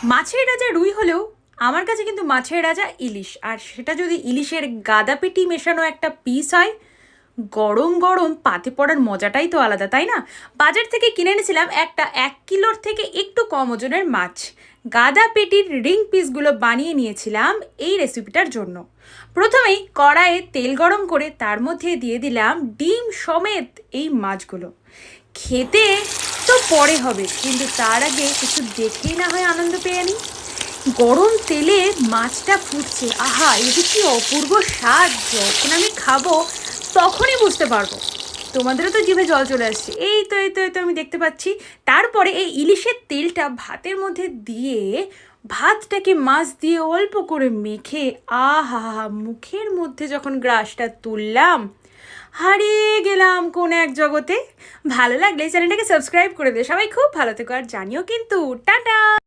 মাছের রাজা রুই হলেও আমার কাছে কিন্তু মাছের রাজা ইলিশ, আর সেটা যদি ইলিশের গাদাপেটি মেশানো একটা পিস হয়, গরম গরম পাতে পড়ার মজাটাই তো আলাদা, তাই না? বাজার থেকে কিনে এনেছিলাম একটা 1 কিলোর থেকে একটু কম ওজনের মাছ। গাদা পেটির রিং পিসগুলো বানিয়ে নিয়েছিলাম এই রেসিপিটার জন্য। প্রথমেই কড়াইয়ে তেল গরম করে তার মধ্যে দিয়ে দিলাম ডিম সমেত এই মাছগুলো। খেতে তো পরে হবে, কিন্তু তার আগে কিছু দেখেই না হয় আনন্দ পেয়ে নিই। গরম তেলে মাছটা ফুটছে, আহা এ যে কি অপূর্ব স্বাদ! যখন আমি খাবো তখনই বুঝতে পারবো। তোমাদেরও তো জিভে জল চলে আসছে। এই তো আমি দেখতে পাচ্ছি। তারপরে এই ইলিশের তেলটা ভাতের মধ্যে দিয়ে ভাতটাকে মাছ দিয়ে অল্প করে মেখে আহা, মুখের মধ্যে যখন গ্রাসটা তুললাম, হারিয়ে গেলাম কোন এক জগতে। ভালো লাগলে চ্যানেলটাকে সাবস্ক্রাইব করে দে। সবাই খুব ভালো থেকো, আর জানিও কিন্তু। টাটা।